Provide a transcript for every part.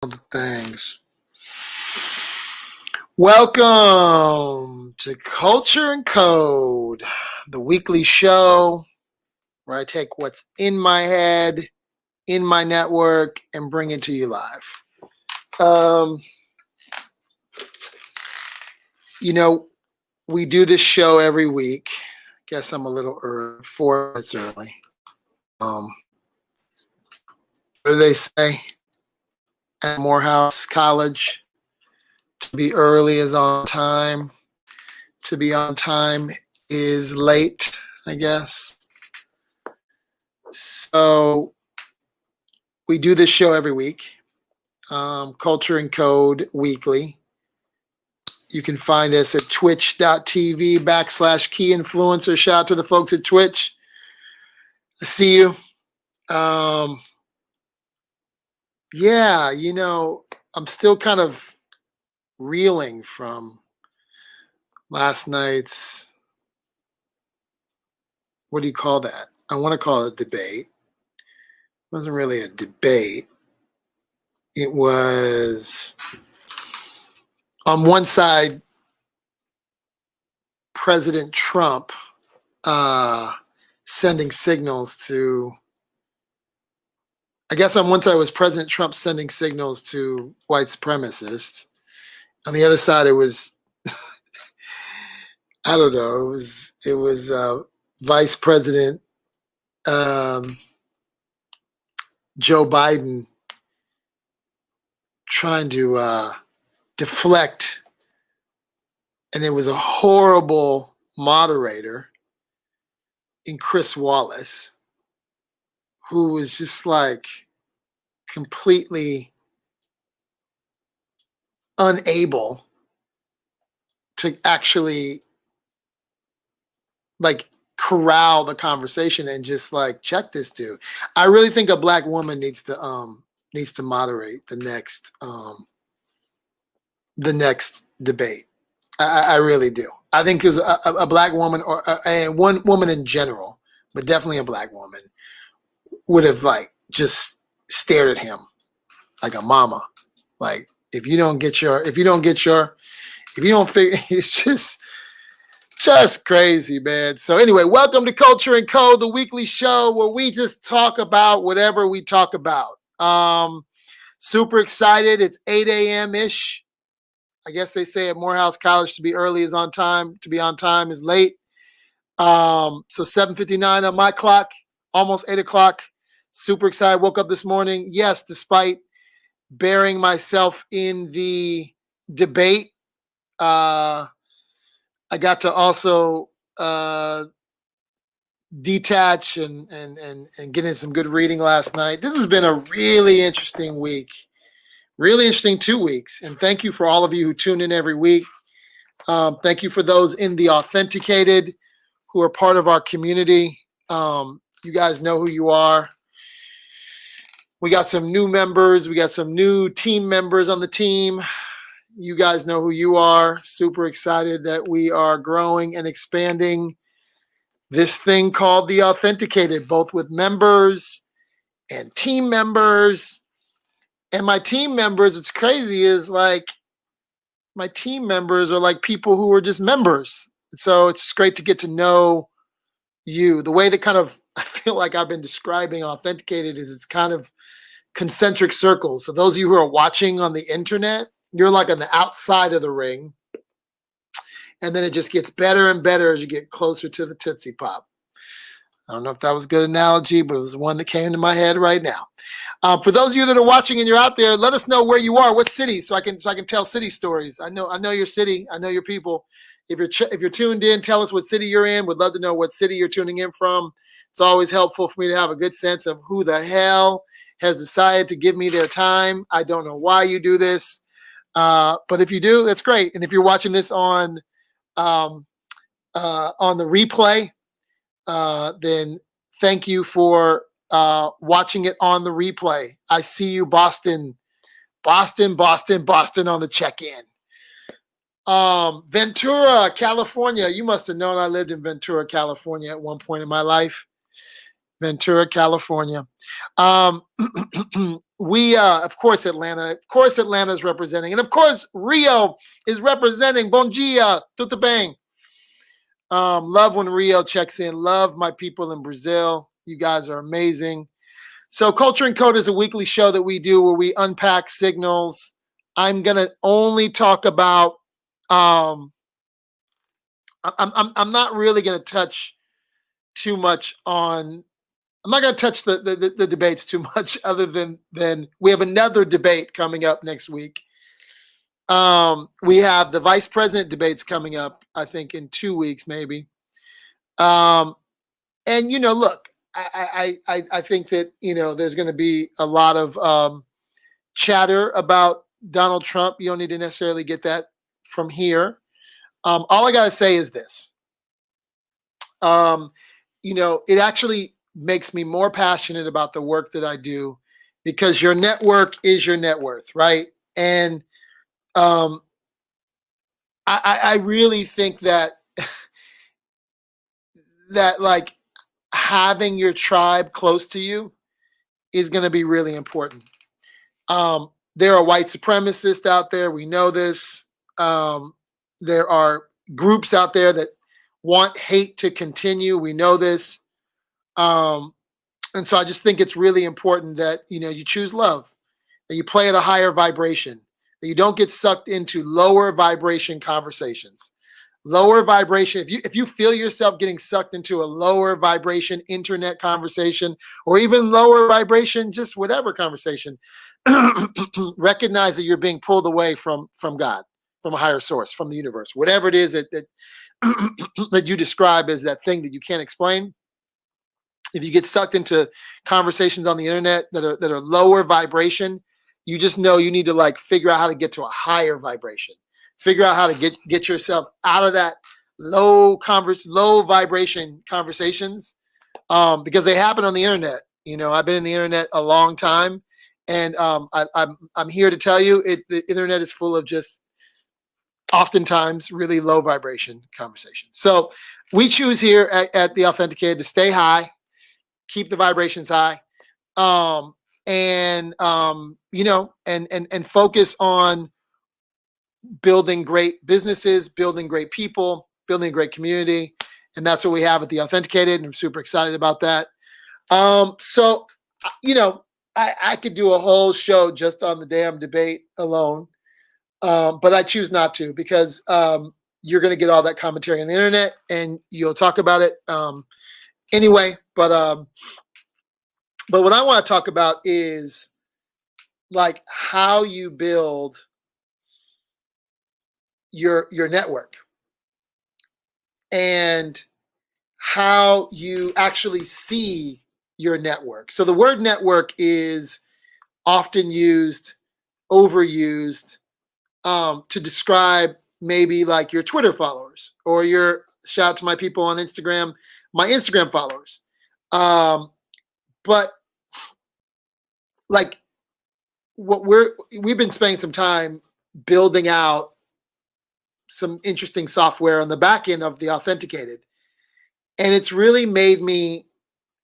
The things. Welcome to Culture and Code, the weekly show where I take what's in my head, in my network, and bring it to you live. We do this show every week. I guess I'm a little early, 4 minutes early. What do they say at Morehouse College? To be early is on time. To be on time is late, I guess. So we do this show every week, Culture and Code Weekly. You can find us at twitch.tv/key influencer. Shout out to the folks at Twitch. I see you. I'm still kind of reeling from last night's, what do you call that? I want to call it a debate. It wasn't really a debate. It was, on one side, President Trump sending signals to, I guess on one side was President Trump sending signals to white supremacists. On the other side, it was, I don't know, it was Vice President Joe Biden trying to deflect, and it was a horrible moderator in Chris Wallace, who was just like completely unable to actually like corral the conversation and just like check this dude. I really think a black woman needs to moderate the next debate. I really do. I think because a black woman and one woman in general, but definitely a black woman, would have like just stared at him like a mama. Like if you don't figure, it's just crazy, man. So anyway, welcome to Culture and Code, the weekly show where we just talk about whatever we talk about. Super excited. It's 8 a.m. ish. I guess they say at Morehouse College to be early is on time. To be on time is late. So 7:59 on my clock, almost 8 o'clock. Super excited. Woke up this morning. Yes, despite burying myself in the debate, I got to also detach and get in some good reading last night. This has been a really interesting week. Really interesting 2 weeks. And thank you for all of you who tune in every week. Thank you for those in the Authenticated who are part of our community. You guys know who you are. We got some new members. We got some new team members on the team. You guys know who you are. Super excited that we are growing and expanding this thing called the Authenticated, both with members and team members. And my team members, what's crazy is like my team members are like people who are just members. So it's just great to get to know you. The way that kind of I feel like I've been describing Authenticated is it's kind of concentric circles. So those of you who are watching on the internet, you're like on the outside of the ring. And then it just gets better and better as you get closer to the Tootsie Pop. I don't know if that was a good analogy, but it was one that came to my head right now. For those of you that are watching and you're out there, let us know where you are, what city, so I can tell city stories. I know your city, I know your people. If you're tuned in, tell us what city you're in. Would love to know what city you're tuning in from. It's always helpful for me to have a good sense of who the hell has decided to give me their time. I don't know why you do this, but if you do, that's great. And if you're watching this on the replay, then thank you for watching it on the replay. I see you, Boston on the check-in. Ventura, California. You must have known I lived in Ventura, California at one point in my life. Ventura, California. Um, of course, Atlanta. Of course, Atlanta is representing, and of course, Rio is representing. Bom dia, tudo bem. Love when Rio checks in. Love my people in Brazil. You guys are amazing. So, Culture and Code is a weekly show that we do where we unpack signals. I'm gonna only talk about. Um, I'm not really gonna touch too much on. I'm not gonna touch the debates too much, other than we have another debate coming up next week. We have the vice president debates coming up, I think, in 2 weeks, maybe. Um, and look, I think that there's going to be a lot of chatter about Donald Trump. You don't need to necessarily get that from here. All I gotta say is this. Um, it actually makes me more passionate about the work that I do because your network is your net worth, right? And um, I really think that that like having your tribe close to you is going to be really important. There are white supremacists out there. We know this. There are groups out there that want hate to continue. We know this. Um, and so I just think it's really important that you choose love, that you play at a higher vibration, that you don't get sucked into lower vibration conversations. Lower vibration. If you feel yourself getting sucked into a lower vibration internet conversation, or even lower vibration, just whatever conversation, recognize that you're being pulled away from God, from a higher source, from the universe, whatever it is that that you describe as that thing that you can't explain. If you get sucked into conversations on the internet that are lower vibration, you just know you need to like figure out how to get to a higher vibration. Figure out how to get yourself out of that low vibration conversations, because they happen on the internet. I've been in the internet a long time, and I'm here to tell you, the internet is full of just oftentimes really low vibration conversations. So we choose here at the Authenticated to stay high, keep the vibrations high, and focus on building great businesses, building great people, building a great community. And that's what we have at the Authenticated. And I'm super excited about that. So, I could do a whole show just on the damn debate alone. But I choose not to, because you're going to get all that commentary on the internet and you'll talk about it anyway. But what I want to talk about is like how you build your network and how you actually see your network. So the word network is often used, overused, to describe maybe like your Twitter followers, or your, shout out to my people on Instagram, my Instagram followers. But like we've been spending some time building out some interesting software on the back end of the Authenticated. And it's really made me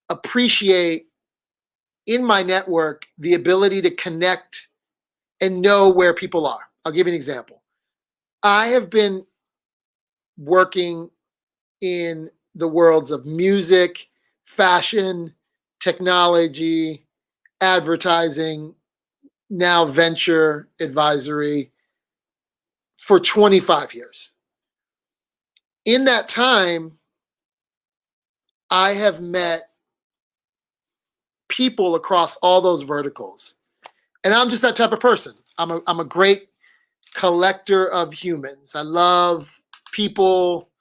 appreciate in my network the ability to connect and know where people are. I'll give you an example. I have been working in the worlds of music, fashion, technology, advertising, now venture advisory for 25 years. In that time, I have met people across all those verticals. And I'm just that type of person. I'm a great collector of humans. I love people.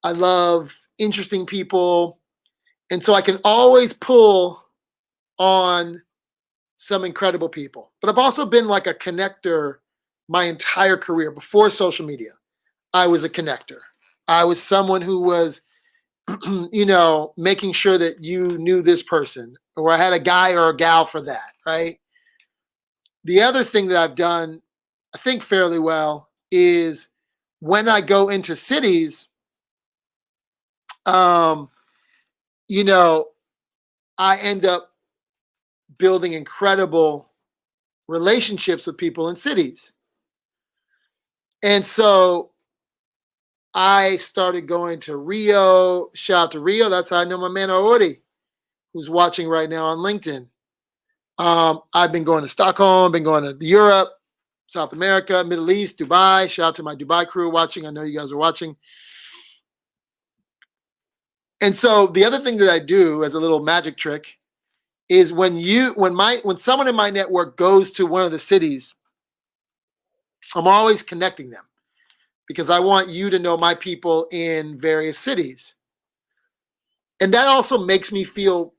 I love interesting people. And so I can always pull on some incredible people. But I've also been like a connector my entire career. Before social media, I was a connector. I was someone who was, making sure that you knew this person, or I had a guy or a gal for that, right? The other thing that I've done, I think fairly well, is when I go into cities, um, you know, I end up building incredible relationships with people in cities. And so I started going to Rio. Shout out to Rio. That's how I know my man Aori, who's watching right now on LinkedIn. I've been going to Stockholm, been going to Europe, South America, Middle East, Dubai. Shout out to my Dubai crew watching. I know you guys are watching. And so the other thing that I do as a little magic trick is when someone in my network goes to one of the cities, I'm always connecting them because I want you to know my people in various cities. And that also makes me feel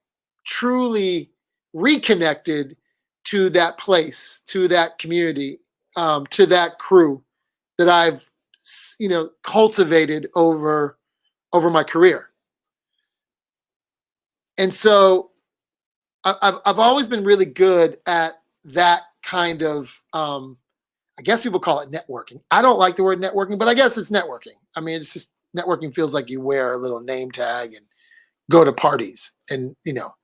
truly reconnected to that place, to that community, to that crew that I've, cultivated over my career. And so I've always been really good at that kind of, I guess people call it networking. I don't like the word networking, but I guess it's networking. I mean, it's just networking feels like you wear a little name tag and go to parties and,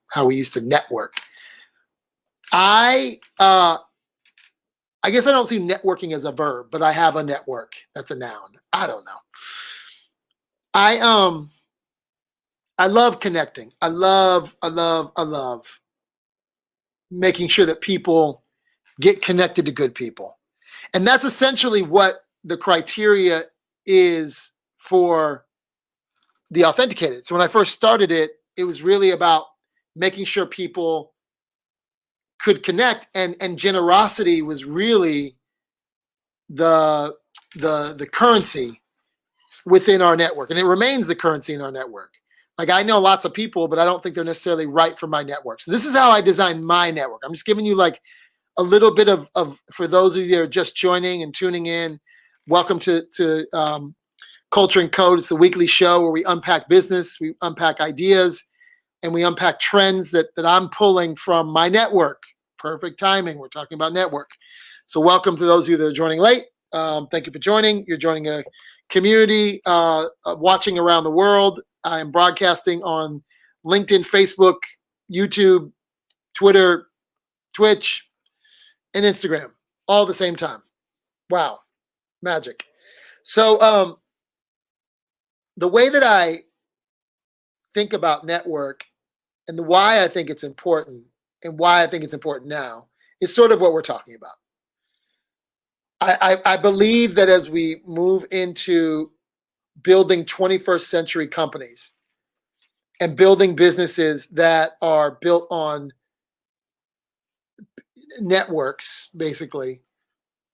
how we used to network. I guess I don't see networking as a verb, but I have a network. That's a noun. I don't know. I love connecting. I love making sure that people get connected to good people. And that's essentially what the criteria is for the Authenticated. So when I first started it, it was really about making sure people could connect, and generosity was really the currency within our network, and it remains the currency in our network. Like, I know lots of people, but I don't think they're necessarily right for my network. So this is how I designed my network. I'm just giving you like a little bit of for those of you that are just joining and tuning in. Welcome to Culture and Code. It's the weekly show where we unpack business, we unpack ideas, and we unpack trends that I'm pulling from my network. Perfect timing. We're talking about network. So welcome to those of you that are joining late. Thank you for joining. You're joining a community watching around the world. I am broadcasting on LinkedIn, Facebook, YouTube, Twitter, Twitch, and Instagram all at the same time. Wow. Magic. So the way that I think about network and why I think it's important and why I think it's important now is sort of what we're talking about. I believe that as we move into building 21st century companies and building businesses that are built on networks, basically,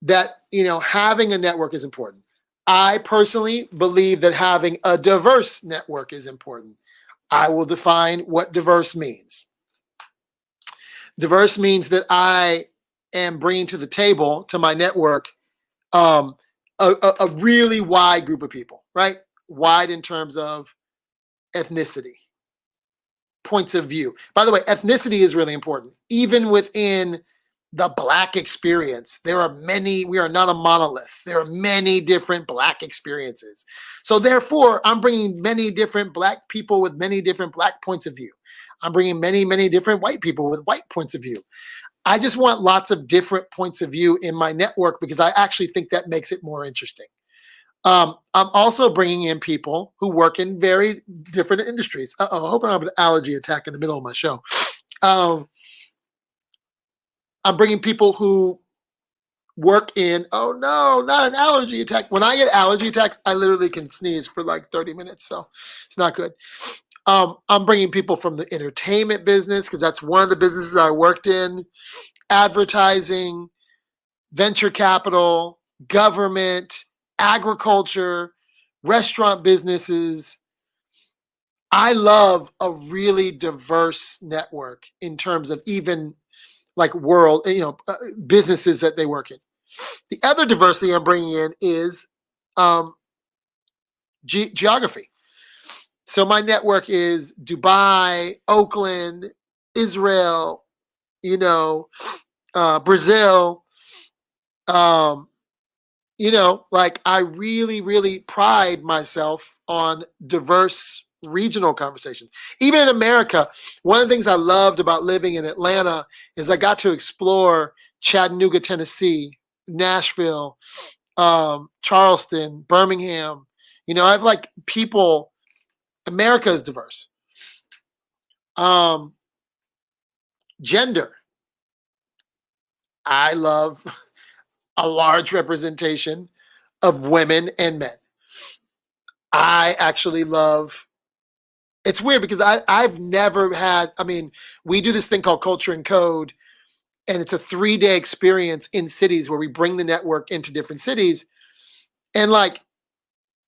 that, having a network is important. I personally believe that having a diverse network is important. I will define what diverse means. Diverse means that I am bringing to the table, to my network, a really wide group of people, right? Wide in terms of ethnicity, points of view. By the way, ethnicity is really important. Even within the Black experience, we are not a monolith. There are many different Black experiences. So therefore, I'm bringing many different Black people with many different Black points of view. I'm bringing many, many different white people with white points of view. I just want lots of different points of view in my network because I actually think that makes it more interesting. I'm also bringing in people who work in very different industries. I hope I don't have an allergy attack in the middle of my show. I'm bringing people who work in, oh no, not an allergy attack. When I get allergy attacks, I literally can sneeze for like 30 minutes. So it's not good. I'm bringing people from the entertainment business because that's one of the businesses I worked in, advertising, venture capital, government, agriculture, restaurant businesses. I love a really diverse network in terms of even like world, businesses that they work in. The other diversity I'm bringing in is geography. So my network is Dubai, Oakland, Israel, Brazil. Like I really, really pride myself on diverse regional conversations. Even in America, one of the things I loved about living in Atlanta is I got to explore Chattanooga, Tennessee, Nashville, Charleston, Birmingham. I have like people. America is diverse. Gender. I love a large representation of women and men. I actually love. It's weird because I've never had. We do this thing called Culture and Code, and it's a 3-day experience in cities where we bring the network into different cities. And like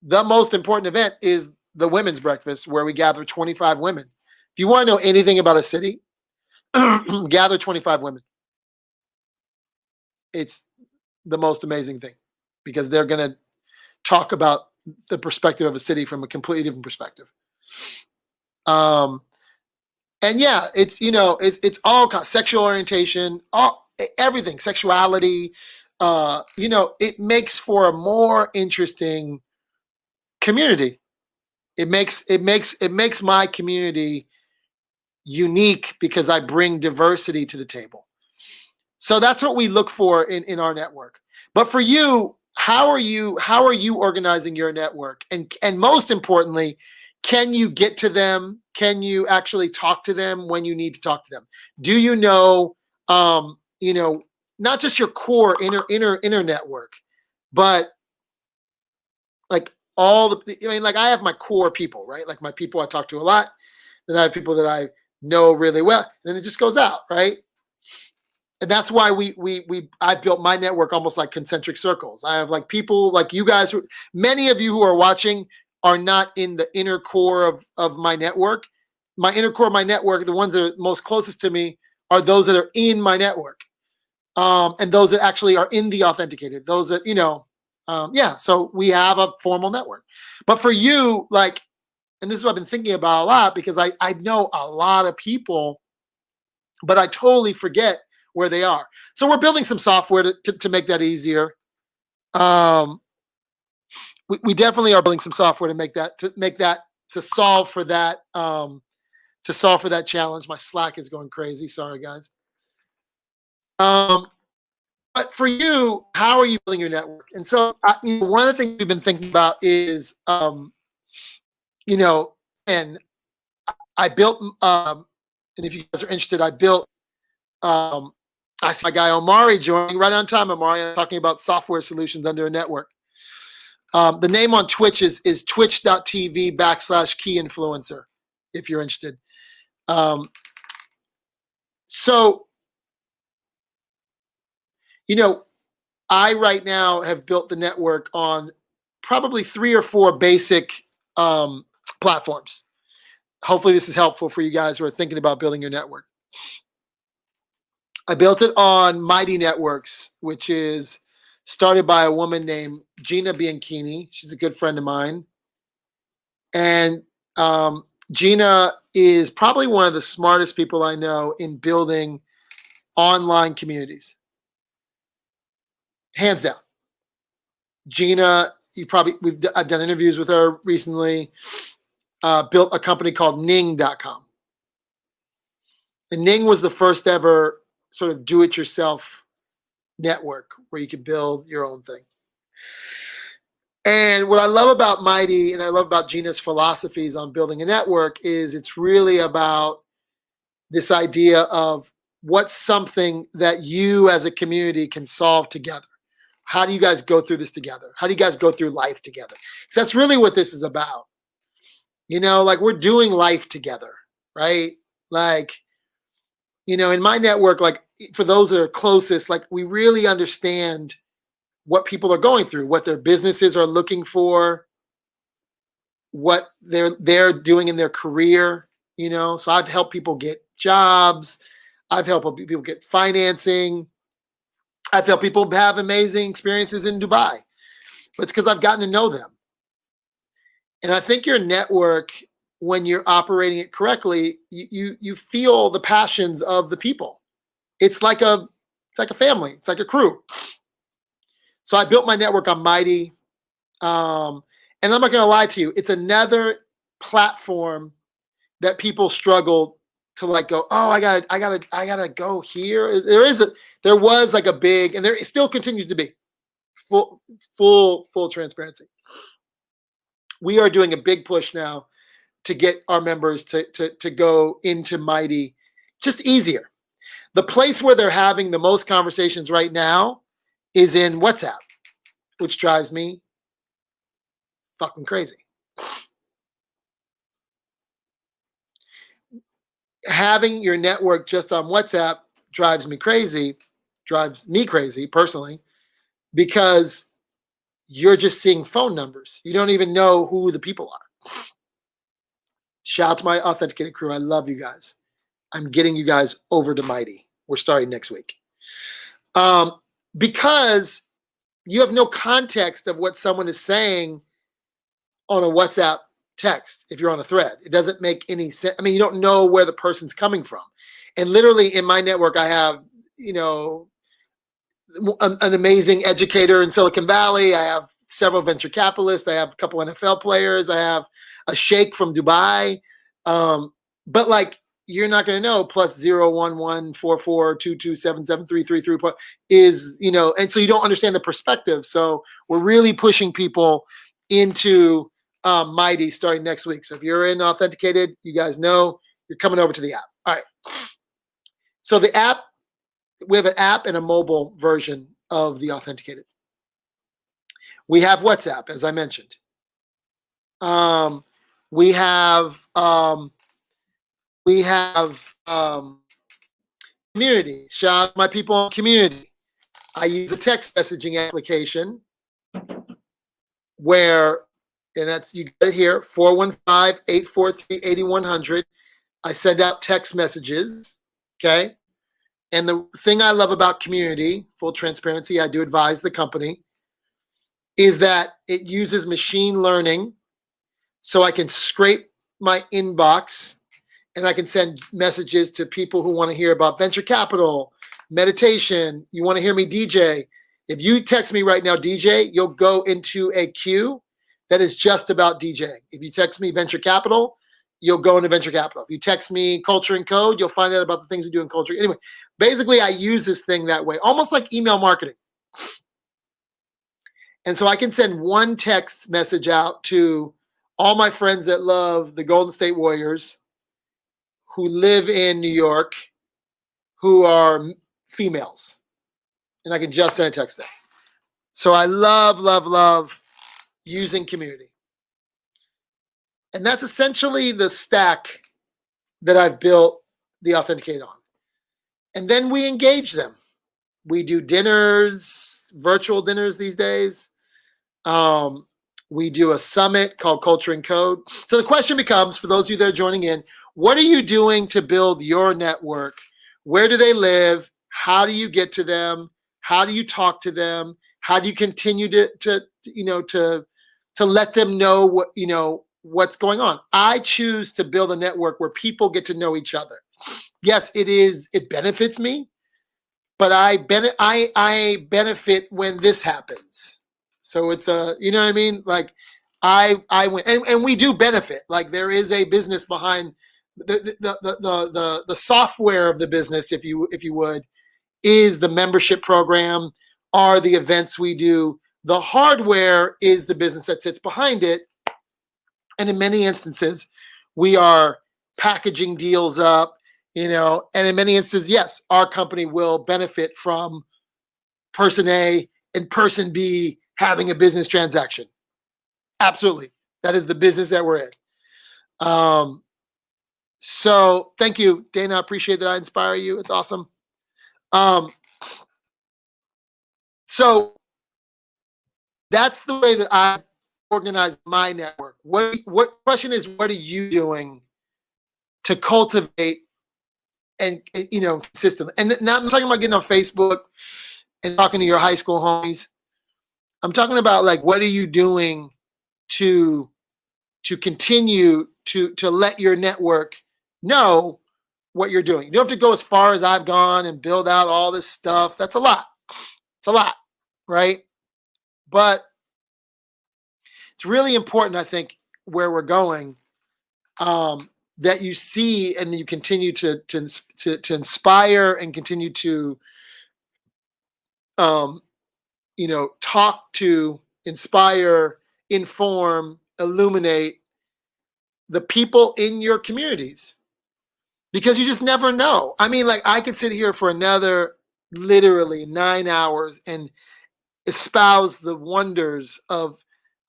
the most important event is the women's breakfast where we gather 25 women. If you want to know anything about a city, gather 25 women. It's the most amazing thing because they're going to talk about the perspective of a city from a completely different perspective. And yeah, it's all kinds, sexual orientation, everything, sexuality. It makes for a more interesting community. It makes my community unique because I bring diversity to the table. So that's what we look for in our network. But for you, how are you organizing your network? And most importantly, can you get to them? Can you actually talk to them when you need to talk to them? Do you know, not just your core inner network, but like like I have my core people, right? Like my people I talk to a lot. Then I have people that I know really well. And then it just goes out, right? And that's why I built my network almost like concentric circles. I have like people like you guys, many of you who are watching are not in the inner core of my network. My inner core of my network, the ones that are most closest to me are those that are in my network. And those that actually are in the Authenticated, those that, so we have a formal network. But for you, like, and this is what I've been thinking about a lot because I know a lot of people, but I totally forget where they are. So we're building some software to make that easier. We definitely are building some software to solve for that challenge. My Slack is going crazy. Sorry, guys. But for you, how are you building your network? And so, one of the things we've been thinking about is, and I built, and if you guys are interested, I built. I see my guy Omari joining right on time. Omari, I'm talking about software solutions under a network. The name on Twitch is twitch.tv/key influencer, if you're interested. So, I right now have built the network on probably 3 or 4 basic platforms. Hopefully this is helpful for you guys who are thinking about building your network. I built it on Mighty Networks, which is started by a woman named Gina Bianchini. She's a good friend of mine. And Gina is probably one of the smartest people I know in building online communities. Hands down. Gina, I've done interviews with her recently. Built a company called Ning.com. And Ning was the first ever sort of do-it-yourself network where you could build your own thing. And what I love about Mighty and I love about Gina's philosophies on building a network is it's really about this idea of what's something that you as a community can solve together. How do you guys go through this together? How do you guys go through life together? So that's really what this is about. Like we're doing life together, right? Like, in my network, like for those that are closest, like we really understand what people are going through, what their businesses are looking for, what they're doing in their career, So I've helped people get jobs. I've helped people get financing. I've helped people have amazing experiences in Dubai. But it's because I've gotten to know them. And I think your network, when you're operating it correctly, you feel the passions of the people. It's like a family. It's like a crew. So I built my network on Mighty. And I'm not going to lie to you. It's another platform that people struggle to like go, oh, I gotta go here. There was like a big, and there still continues to be full transparency. We are doing a big push now to get our members to go into Mighty just easier. The place where they're having the most conversations right now is in WhatsApp, which drives me fucking crazy. Having your network just on WhatsApp drives me crazy personally, because you're just seeing phone numbers. You don't even know who the people are. Shout out to my Authenticated crew. I love you guys. I'm getting you guys over to Mighty. We're starting next week. Because you have no context of what someone is saying on a WhatsApp text. If you're on a thread, it doesn't make any sense. I mean, you don't know where the person's coming from. And literally in my network, I have, an amazing educator in Silicon Valley. I have several venture capitalists. I have a couple NFL players. I have a sheikh from Dubai. But like, you're not going to know plus 0114422773333 is, and so you don't understand the perspective. So we're really pushing people into Mighty starting next week. So if you're in Authenticated, you guys know you're coming over to the app. All right. So the app, we have an app and a mobile version of the Authenticated. We have WhatsApp, as I mentioned. We have community. Shout out to my people in community. I use a text messaging application where, and that's, you get it here, 415-843-8100. I send out text messages, okay? And the thing I love about community, full transparency, I do advise the company, is that it uses machine learning so I can scrape my inbox and I can send messages to people who want to hear about venture capital, meditation. You want to hear me DJ? If you text me right now, DJ, you'll go into a queue that is just about DJing. If you text me venture capital, you'll go into venture capital. If you text me culture and code, you'll find out about the things we do in culture. Anyway, basically, I use this thing that way, almost like email marketing. And so I can send one text message out to all my friends that love the Golden State Warriors, who live in New York, who are females. And I can just send a text them. So I love using community. And that's essentially the stack that I've built the Authenticated on. And then we engage them. We do dinners, virtual dinners these days. We do a summit called Culture and Code. So the question becomes, for those of you that are joining in, what are you doing to build your network? Where do they live? How do you get to them? How do you talk to them? How do you continue to let them know what, what's going on? I choose to build a network where people get to know each other. Yes, it benefits me, but I benefit when this happens. So it's you know what I mean? Like I win, and we do benefit. Like there is a business behind the software of the business, if you would, is the membership program, are the events we do. The hardware is the business that sits behind it. And in many instances, we are packaging deals up, and in many instances, yes, our company will benefit from person A and person B having a business transaction. Absolutely. That is the business that we're in. So thank you, Dana. I appreciate that I inspire you. It's awesome. So that's the way that I organize my network. What question is, what are you doing to cultivate and consistently? And now I'm talking about getting on Facebook and talking to your high school homies. I'm talking about like, what are you doing to continue to let your network know what you're doing? You don't have to go as far as I've gone and build out all this stuff. That's a lot. It's a lot, right? But it's really important, I think, where we're going, that you see and you continue to inspire and continue to talk to, inspire, inform, illuminate the people in your communities, because you just never know. I mean, like, I could sit here for another literally 9 hours and espouse the wonders of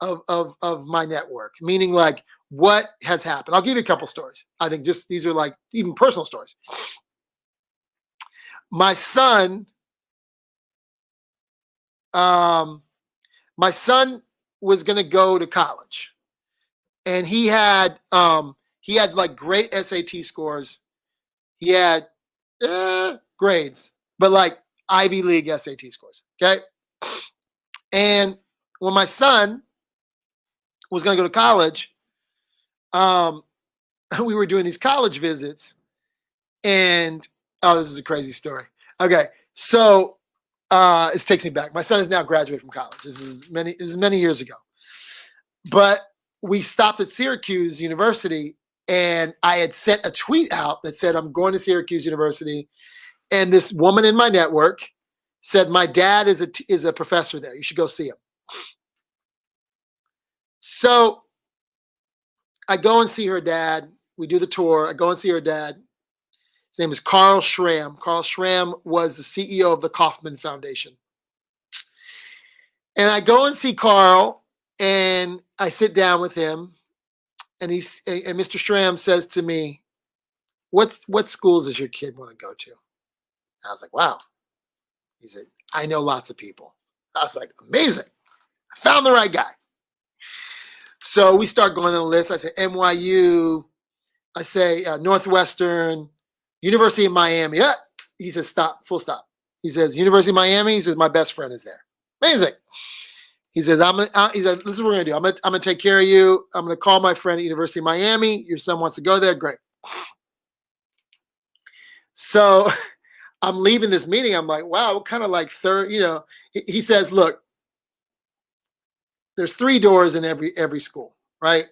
my network, meaning like what has happened. I'll give you a couple stories. I think just these are like even personal stories. My son, my son was going to go to college, and he had like great SAT scores. He had grades, but like Ivy League SAT scores. Okay. And when my son was going to go to college, we were doing these college visits, and this is a crazy story. Okay. So this takes me back. My son is now graduated from college. This is many years ago. But we stopped at Syracuse University, and I had sent a tweet out that said, I'm going to Syracuse University. And this woman in my network said, my dad is a professor there. You should go see him. So I go and see her dad. We do the tour. I go and see her dad. His name is Carl Schramm. Carl Schramm was the CEO of the Kauffman Foundation. And I go and see Carl, and I sit down with him, and Mr. Schramm says to me, what schools does your kid want to go to? I was like, wow. He said, I know lots of people. I was like, amazing. I found the right guy. So we start going on the list. I say NYU. I say Northwestern, University of Miami. Yeah. He says, stop, full stop. He says, University of Miami. He says, my best friend is there. Amazing. He says, he said, this is what we're going to do. I'm going to take care of you. I'm going to call my friend at University of Miami. Your son wants to go there. Great. So I'm leaving this meeting. I'm like, wow, what kind of like third, he says, look, there's 3 doors in every school, right?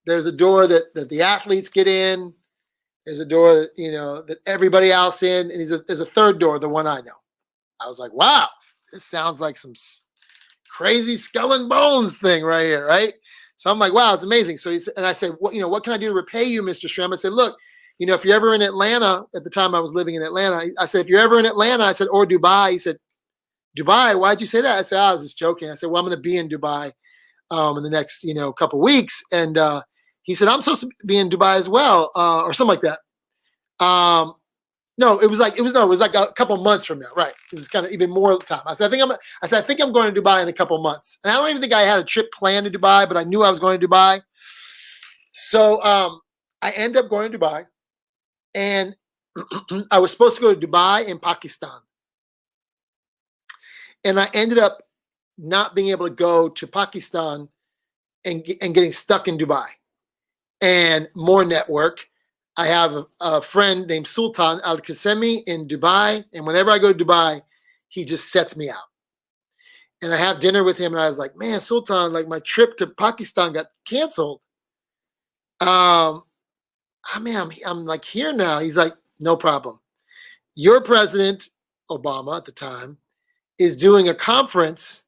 There's a door that the athletes get in. There's a door that, that everybody else in. And there's a third door, the one I know. I was like, wow, this sounds like some crazy skull and bones thing right here, right? So I'm like, wow, it's amazing. So and I said, what can I do to repay you, Mr. Schramm? I said, look, if you're ever in Atlanta, at the time I was living in Atlanta, I said, if you're ever in Atlanta, I said, or Dubai. He said, Dubai, why'd you say that? I said, I was just joking. I said, well, I'm going to be in Dubai in the next, couple weeks. And he said, I'm supposed to be in Dubai as well, or something like that. No, it was like a couple months from now, right? It was kind of even more time. I said, I think I'm going to Dubai in a couple months. And I don't even think I had a trip planned to Dubai, but I knew I was going to Dubai. So I end up going to Dubai, and I was supposed to go to Dubai and Pakistan. And I ended up not being able to go to Pakistan and getting stuck in Dubai. And more network. I have a friend named Sultan Al-Qasemi in Dubai. And whenever I go to Dubai, he just sets me out. And I have dinner with him, and I was like, man, Sultan, like my trip to Pakistan got canceled. I'm like here now. He's like, no problem. Your president, Obama at the time, is doing a conference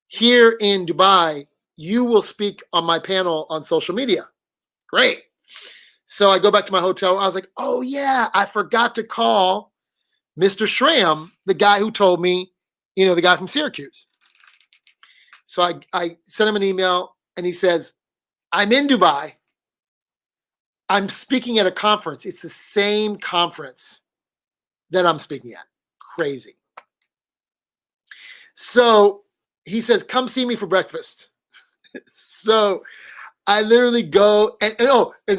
here in Dubai. You will speak on my panel on social media. Great. So I go back to my hotel. I was like, oh, yeah, I forgot to call Mr. Schramm, the guy who told me, the guy from Syracuse. So I sent him an email, and he says, I'm in Dubai. I'm speaking at a conference. It's the same conference that I'm speaking at. Crazy. So he says, come see me for breakfast. So I literally go and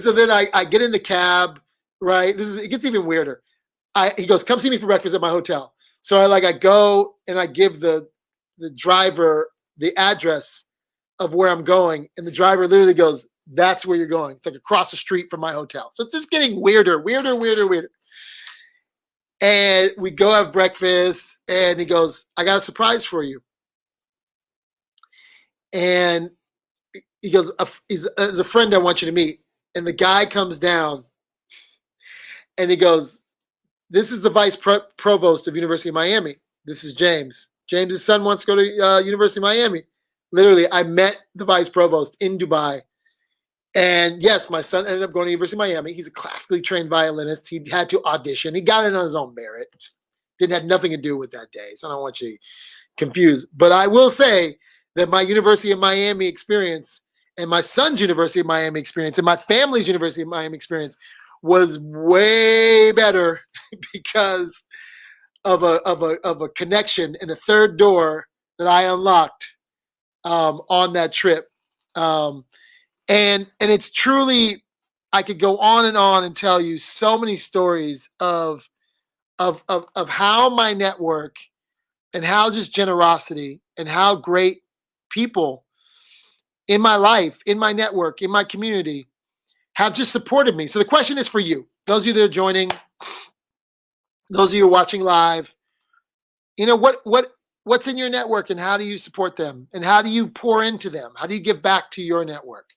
so then I get in the cab, right? It gets even weirder. He goes, come see me for breakfast at my hotel. So I go and I give the driver the address of where I'm going, and the driver literally goes, that's where you're going. It's like across the street from my hotel. So it's just getting weirder. And we go have breakfast, and he goes, I got a surprise for you. And he goes, there's a friend I want you to meet. And the guy comes down and he goes, "This is the vice provost of University of Miami. This is James. James's son wants to go to University of Miami." Literally, I met the vice provost in Dubai. And yes, my son ended up going to University of Miami. He's a classically trained violinist. He had to audition. He got in on his own merit. Didn't have nothing to do with that day. So I don't want you confused. But I will say that my University of Miami experience and my son's University of Miami experience and my family's University of Miami experience was way better because of a connection and a third door that I unlocked on that trip. And it's truly, I could go on and tell you so many stories of how my network and how just generosity and how great people in my life, in my network, in my community have just supported me. So the question is for you, those of you that are joining, those of you who are watching live, what's in your network and how do you support them? And how do you pour into them? How do you give back to your network?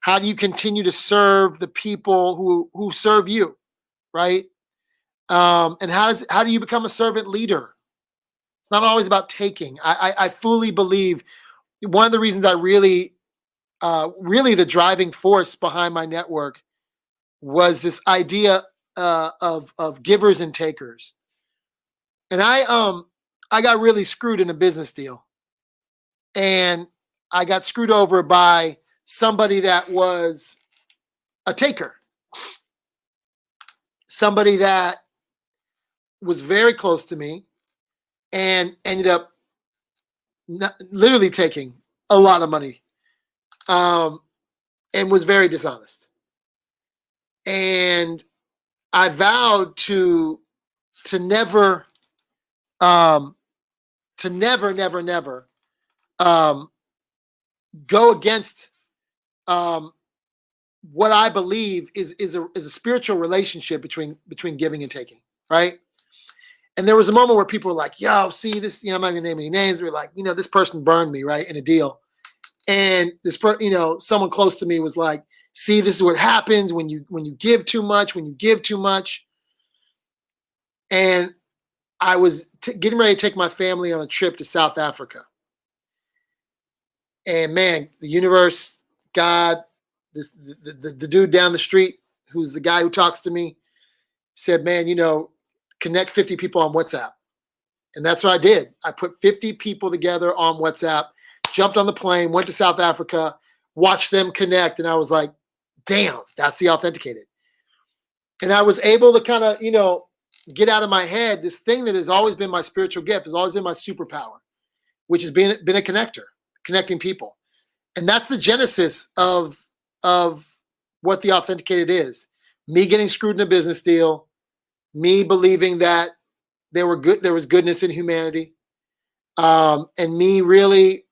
How do you continue to serve the people who serve you, right? And how do you become a servant leader? It's not always about taking. I fully believe one of the reasons I really the driving force behind my network was this idea of givers and takers. And I got really screwed in a business deal, and I got screwed over by somebody that was a taker, somebody that was very close to me and ended up literally taking a lot of money and was very dishonest. And I vowed to never go against what I believe is a spiritual relationship between giving and taking, right? And there was a moment where people were like, "Yo, see this," I'm not gonna name any names. They were like, "This person burned me, right, in a deal." And this, someone close to me was like, "See, this is what happens when you give too much, when you give too much." And I was getting ready to take my family on a trip to South Africa. And man, the universe, God, the dude down the street, who's the guy who talks to me, said, "Man, connect 50 people on WhatsApp." And that's what I did. I put 50 people together on WhatsApp, jumped on the plane, went to South Africa, watched them connect. And I was like, damn, that's the Authenticated. And I was able to kind of, get out of my head this thing that has always been my spiritual gift, has always been my superpower, which has been a connector, connecting people. And that's the genesis of what the Authenticated is. Me getting screwed in a business deal, me believing that there was goodness in humanity, and me really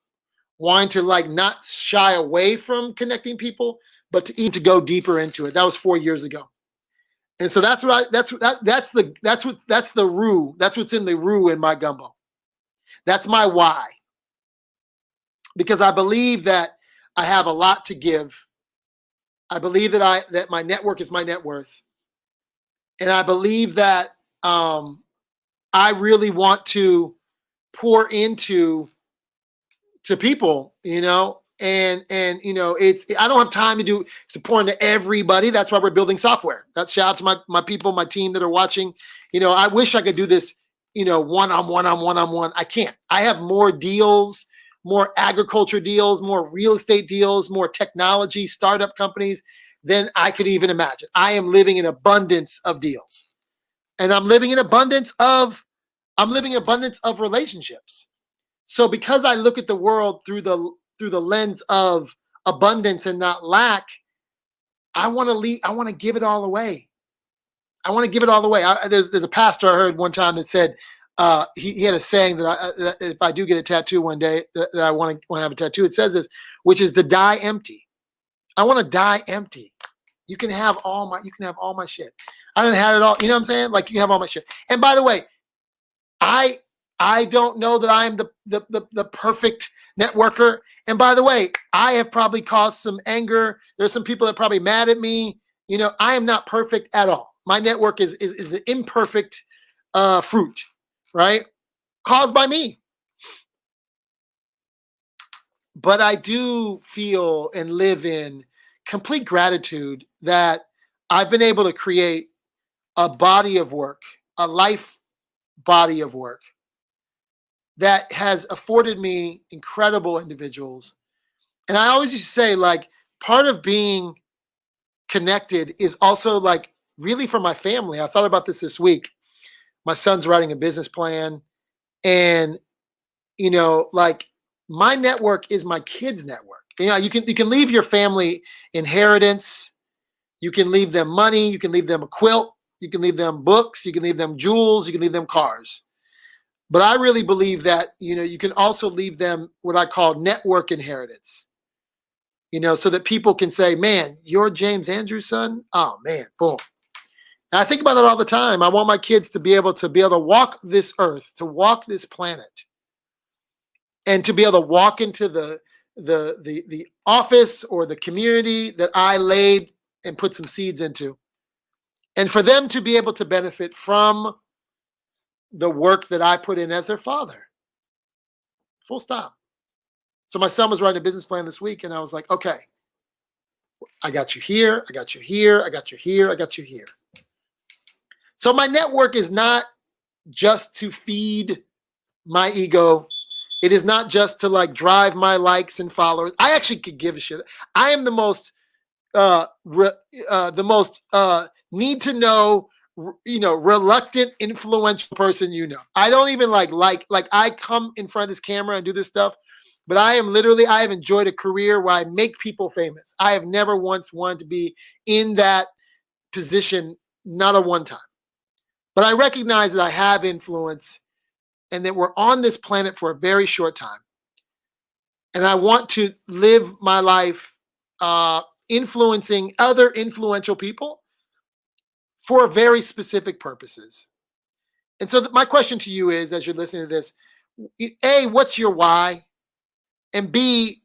wanting to not shy away from connecting people, but to go deeper into it. That was 4 years ago. And so that's the roux. That's what's in the roux in my gumbo. That's my why. Because I believe that I have a lot to give. I believe that my network is my net worth. And I believe that I really want to pour into people, and it's, I don't have time to pour into everybody. That's why we're building software. That's shout out to my people, my team that are watching. I wish I could do this, one-on-one. I can't. I have more deals, more agriculture deals, more real estate deals, more technology startup companies than I could even imagine. I am living in abundance of deals, and I'm living in abundance of relationships. So because I look at the world through the lens of abundance and not lack, I want to give it all away. I want to give it all away. There's a pastor I heard one time that said he had a saying that if I do get a tattoo one day, that I want to have a tattoo. It says this, which is to die empty. I want to die empty. You can have all my shit. I didn't have it all. You know what I'm saying? Like, you can have all my shit. And by the way, I don't know that I am the perfect networker, And by the way, I have probably caused some anger. There's some people that are probably mad at me. I am not perfect at all. My network is an imperfect fruit, right? Caused by me. But I do feel and live in complete gratitude that I've been able to create a body of work, a life body of work that has afforded me incredible individuals. And I always used to say, like, part of being connected is also like really for my family. I thought about this week. My son's writing a business plan, and like my network is my kids' network. You can leave your family inheritance, you can leave them money, you can leave them a quilt, you can leave them books, you can leave them jewels, you can leave them cars. But I really believe that you can also leave them what I call network inheritance. So that people can say, man, you're James Andrews' son? Oh man, boom. And I think about it all the time. I want my kids to be able to walk this earth, to walk this planet, and to be able to walk into the office or the community that I laid and put some seeds into. And for them to be able to benefit from the work that I put in as their father. Full stop. So my son was writing a business plan this week, and I was like, okay, I got you here, I got you here, I got you here, I got you here. So my network is not just to feed my ego. It is not just to like drive my likes and followers. I actually could give a shit. I am the most need to know, reluctant, influential person. I don't even like I come in front of this camera and do this stuff, but I have enjoyed a career where I make people famous. I have never once wanted to be in that position, not a one time. But I recognize that I have influence and that we're on this planet for a very short time. And I want to live my life influencing other influential people for very specific purposes. And so my question to you is, as you're listening to this, A, what's your why? And B,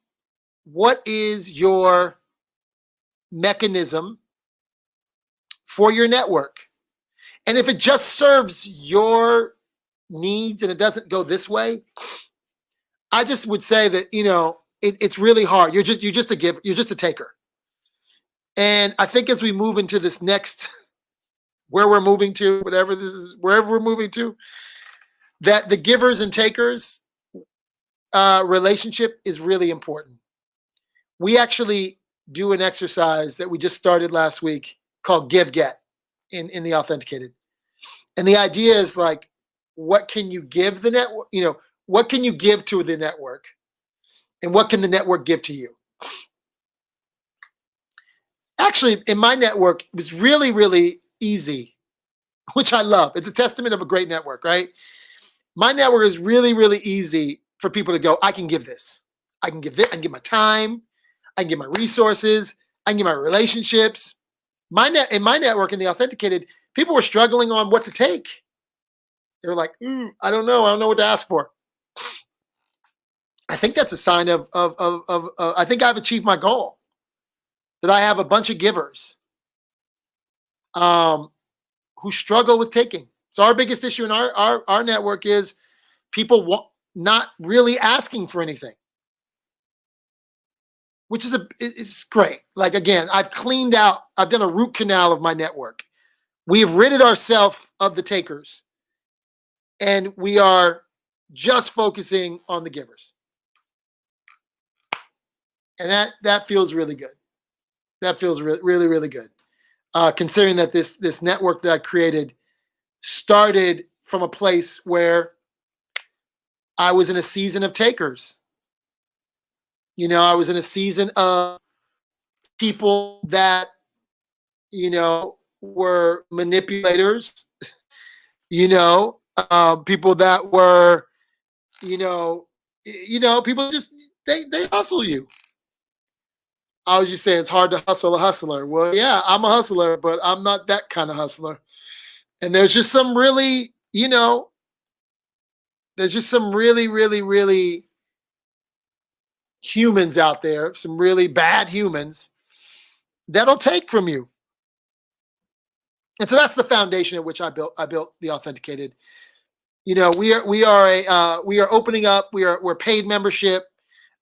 what is your mechanism for your network? And if it just serves your needs and it doesn't go this way, I just would say that, it's really hard. You're just a giver. You're just a taker. And I think as we move into this next, where we're moving to, whatever this is, wherever we're moving to, that the givers and takers relationship is really important. We actually do an exercise that we just started last week called Give Get in the Authenticated. And the idea is like, what can you give the network? What can you give to the network? And what can the network give to you? Actually, in my network, it was really, really easy, which I love. It's a testament of a great network, right? My network is really, really easy for people to go, I can give this. I can give this. I can give my time. I can give my resources. I can give my relationships. In my network, in the Authenticated, people were struggling on what to take. They were like, I don't know. I don't know what to ask for. I think that's a sign of I think I've achieved my goal. That I have a bunch of givers who struggle with taking. So our biggest issue in our network is people not really asking for anything, which is it's great. Like, again, I've done a root canal of my network. We have ridded ourselves of the takers, and we are just focusing on the givers. And that feels really good. That feels really, really good. Considering that this network that I created started from a place where I was in a season of takers. I was in a season of people that, were manipulators, people that were, people just, they hustle you. I was just saying it's hard to hustle a hustler. Well, yeah, I'm a hustler, but I'm not that kind of hustler. And there's just some really, there's just some really, really, really humans out there, some really bad humans that'll take from you. And so that's the foundation at which I built the Authenticated. You know, we are opening up. We're paid membership.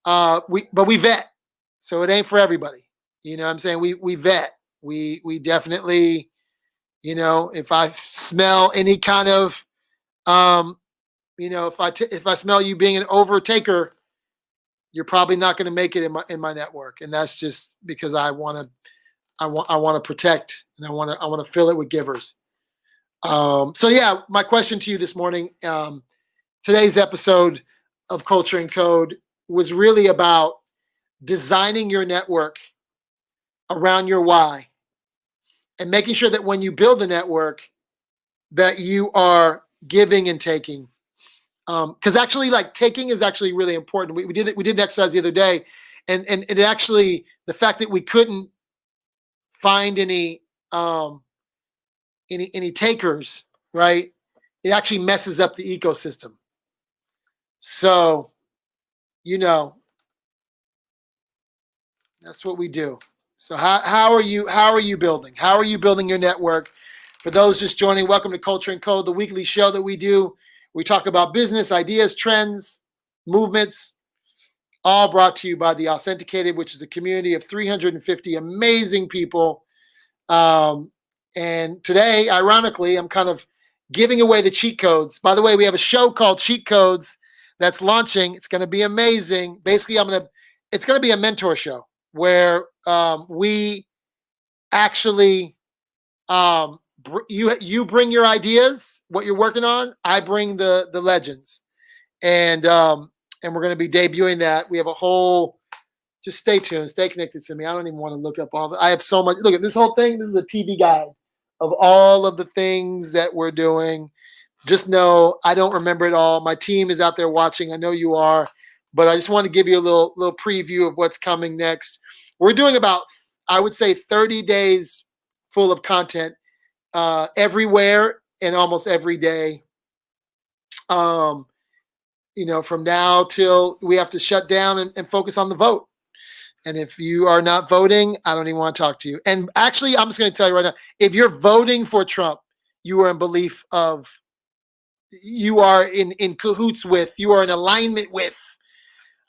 But we vet, so it ain't for everybody. You know what I'm saying? We vet. We definitely, you know, if I smell any kind of, you know, if I smell you being an overtaker, you're probably not going to make it in my network, and that's just because I want to protect, and I want to fill it with givers. So yeah, my question to you this morning, today's episode of Culture and Code was really about designing your network around your why and making sure that when you build a network that you are giving and taking. Because actually, like, taking is actually really important. We did an exercise the other day, and it actually, the fact that we couldn't find any takers, right? It actually messes up the ecosystem. So, you know, that's what we do. So how are you building? How are you building your network? For those just joining, welcome to Culture and Code, the weekly show that we do. We talk about business, ideas, trends, movements, all brought to you by the Authenticated, which is a community of 350 amazing people. And today, ironically, I'm kind of giving away the cheat codes. By the way, we have a show called Cheat Codes that's launching. It's going to be amazing. Basically, it's going to be a mentor show where we actually you bring your ideas, what you're working on. I bring the legends, and we're going to be debuting that. We have a whole. Just stay tuned, stay connected to me. I don't even want to look up all. I have so much. Look at this whole thing. This is a TV guide of all of the things that we're doing. Just know I don't remember it all. My team is out there watching. I know you are, but I just want to give you a little preview of what's coming next. We're doing about, I would say, 30 days full of content everywhere and almost every day. You know, from now till we have to shut down and focus on the vote. And if you are not voting, I don't even want to talk to you. And actually, I'm just going to tell you right now, if you're voting for Trump, you are in belief of, you are in cahoots with, you are in alignment with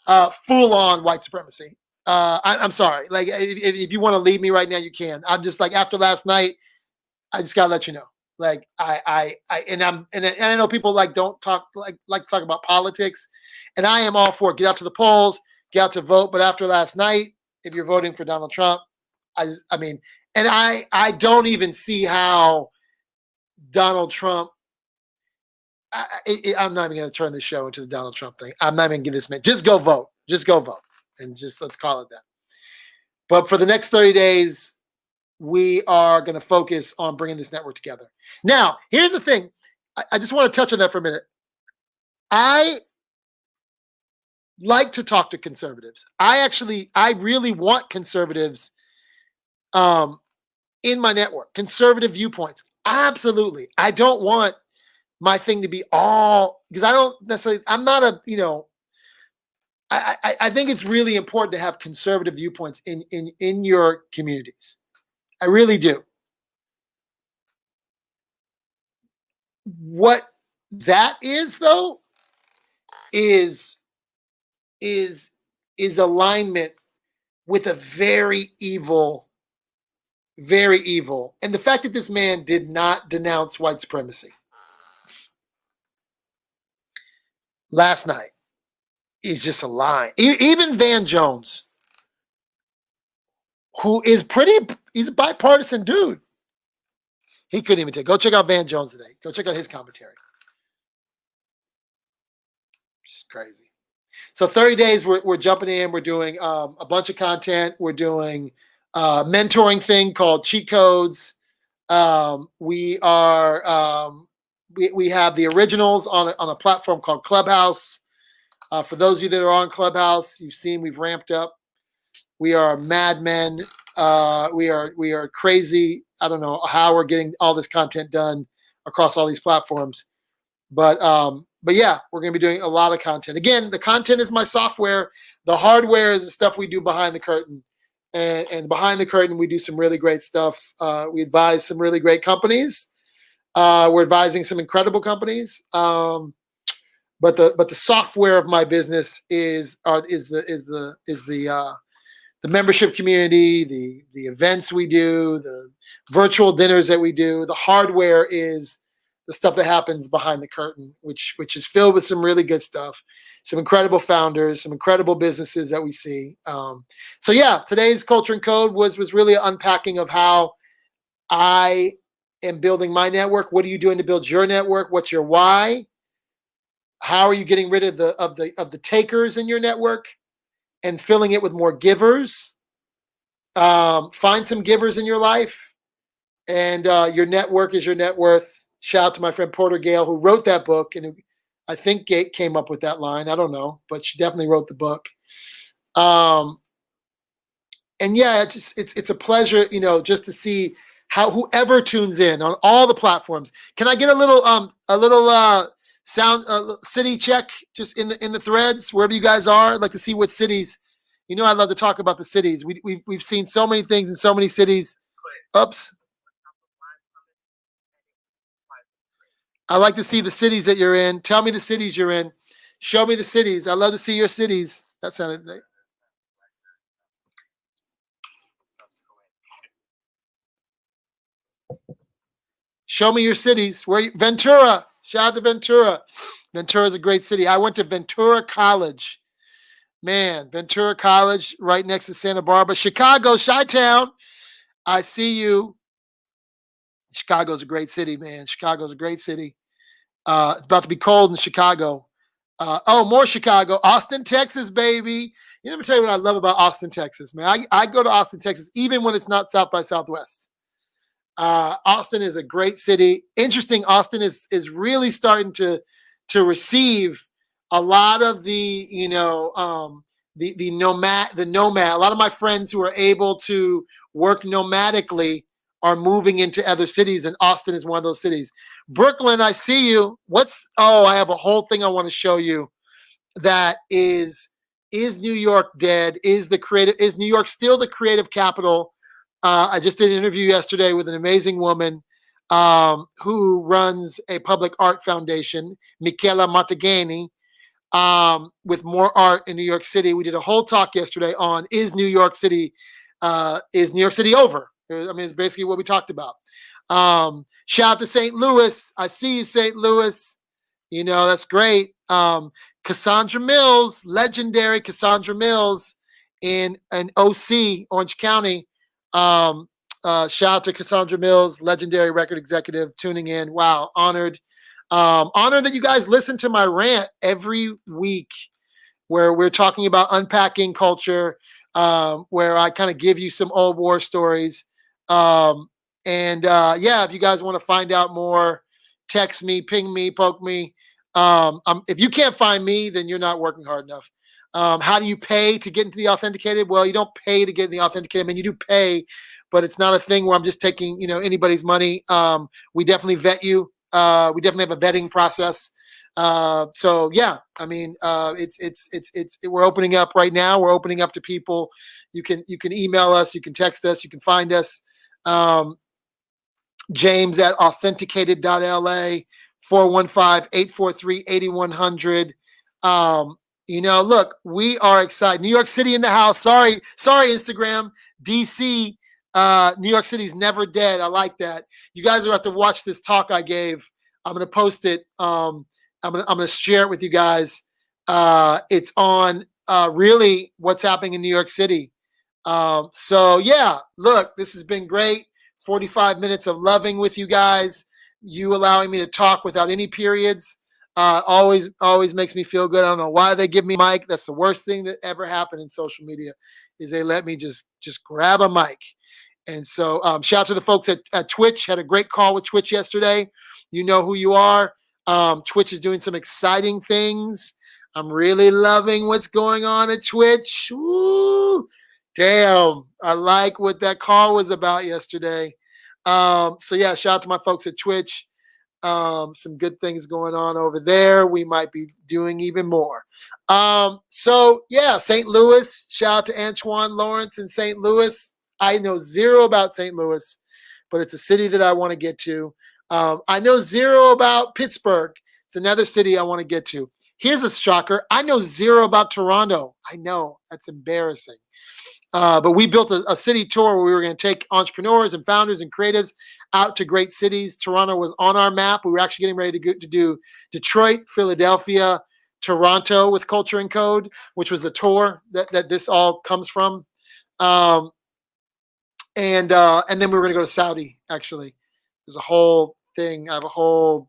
full-on white supremacy. I'm sorry. Like, if you want to leave me right now, you can. I'm just like, after last night, I just gotta let you know. Like, I know people like don't talk like to talk about politics, and I am all for it. Get out to the polls, get out to vote. But after last night, if you're voting for Donald Trump, I mean, and I don't even see how Donald Trump. I'm not even going to turn this show into the Donald Trump thing. I'm not even going to give this man. Just go vote. Just go vote, and just let's call it that. But for the next 30 days, we are going to focus on bringing this network together. Now, here's the thing. I just want to touch on that for a minute. I like to talk to conservatives. I really want conservatives in my network, conservative viewpoints. Absolutely. I don't want my thing to be all, because I don't necessarily, I'm not a, you know, I think it's really important to have conservative viewpoints in your communities. I really do. What that is, though, is alignment with a very evil. And the fact that this man did not denounce white supremacy last night is just a lie. Even Van Jones, who is he's a bipartisan dude. He couldn't even go check out Van Jones today. Go check out his commentary. It's crazy. So 30 days, we're jumping in. We're doing a bunch of content. We're doing a mentoring thing called Cheat Codes. We are we have the originals on a platform called Clubhouse. For those of you that are on Clubhouse, you've seen we've ramped up. We are madmen. We are crazy. I don't know how we're getting all this content done across all these platforms, but but yeah, we're going to be doing a lot of content. Again, the content is my software. The hardware is the stuff we do behind the curtain. And behind the curtain, we do some really great stuff. We advise some really great companies. We're advising some incredible companies. But the software of my business is the membership community, the events we do, the virtual dinners that we do. The hardware is the stuff that happens behind the curtain, which is filled with some really good stuff, some incredible founders, some incredible businesses that we see. So yeah, today's Culture and Code was really an unpacking of how I am building my network. What are you doing to build your network? What's your why? How are you getting rid of the takers in your network and filling it with more givers? Find some givers in your life, and your network is your net worth. Shout out to my friend Porter Gale, who wrote that book, and who I think came up with that line. I don't know, but she definitely wrote the book. And yeah, it's a pleasure, just to see how whoever tunes in on all the platforms. Can I get a little sound city check just in the threads wherever you guys are? I'd like to see what cities. I love to talk about the cities. We've seen so many things in so many cities. Oops. I like to see the cities that you're in. Tell me the cities you're in. Show me the cities. I love to see your cities. That sounded nice. Show me your cities. Ventura. Shout out to Ventura. Ventura is a great city. I went to Ventura College. Man, Ventura College, right next to Santa Barbara. Chicago, Chi-Town. I see you. Chicago's a great city, man. Chicago's a great city. It's about to be cold in Chicago. More Chicago. Austin, Texas, baby. Let me tell you what I love about Austin, Texas, man. I go to Austin, Texas, even when it's not South by Southwest. Austin is a great city. Interesting. Austin is really starting to receive a lot of the nomad. A lot of my friends who are able to work nomadically are moving into other cities, and Austin is one of those cities. Brooklyn, I see you. I have a whole thing I want to show you. That is New York dead? Is New York still the creative capital? I just did an interview yesterday with an amazing woman who runs a public art foundation, Michela Martigani, with More Art in New York City. We did a whole talk yesterday on is New York City over? I mean, it's basically what we talked about. Shout out to St. Louis. I see you, St. Louis. That's great. Cassandra Mills, legendary Cassandra Mills in OC, Orange County. Shout out to Cassandra Mills, legendary record executive, tuning in. Wow, honored. Honored that you guys listen to my rant every week where we're talking about unpacking culture, where I kind of give you some old war stories. If you guys want to find out more, text me, ping me, poke me. If you can't find me, then you're not working hard enough. How do you pay to get into the Authenticated? Well, you don't pay to get in the Authenticated. I mean, you do pay, but it's not a thing where I'm just taking, anybody's money. We definitely vet you. We definitely have a vetting process. So yeah, I mean, we're opening up right now. We're opening up to people. You can email us, you can text us, you can find us. James at authenticated.la, 415-843-8100. Look, we are excited. New York City in the house. Sorry, Instagram. DC, New York City's never dead. I like that. You guys are about to watch this talk I gave. I'm going to post it. I'm going to share it with you guys. It's on really what's happening in New York City. So yeah, look, this has been great. 45 minutes of loving with you guys. You allowing me to talk without any periods. Always makes me feel good. I don't know why they give me a mic. That's the worst thing that ever happened in social media is they let me just grab a mic. And so shout out to the folks at Twitch. Had a great call with Twitch yesterday. You know who you are. Twitch is doing some exciting things. I'm really loving what's going on at Twitch. Woo! Damn, I like what that call was about yesterday. So yeah, shout out to my folks at Twitch. Some good things going on over there. We might be doing even more. So yeah, St. Louis. Shout out to Antoine Lawrence in St. Louis. I know zero about St. Louis, but it's a city that I want to get to. I know zero about Pittsburgh. It's another city I want to get to. Here's a shocker. I know zero about Toronto. I know that's embarrassing. But we built a city tour where we were going to take entrepreneurs and founders and creatives out to great cities. Toronto was on our map. We were actually getting ready to do Detroit, Philadelphia, Toronto with Culture and Code, which was the tour that this all comes from. And then we were going to go to Saudi, actually. There's a whole thing. I have a whole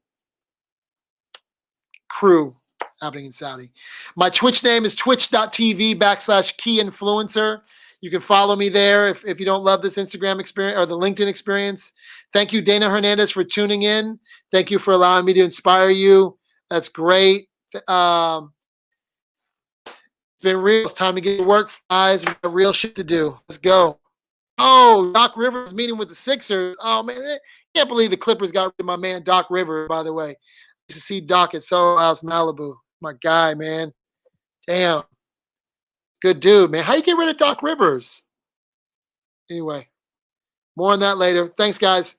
crew happening in Saudi. My Twitch name is twitch.tv/keyinfluencer. You can follow me there if you don't love this Instagram experience or the LinkedIn experience. Thank you, Dana Hernandez, for tuning in. Thank you for allowing me to inspire you. That's great. It's been real. It's time to get to work, guys. We got real shit to do. Let's go. Oh, Doc Rivers meeting with the Sixers. Oh, man. I can't believe the Clippers got rid of my man, Doc Rivers, by the way. I used to see Doc at Soho House, Malibu. My guy, man. Damn. Good dude, man. How you get rid of Doc Rivers? Anyway, more on that later. Thanks, guys.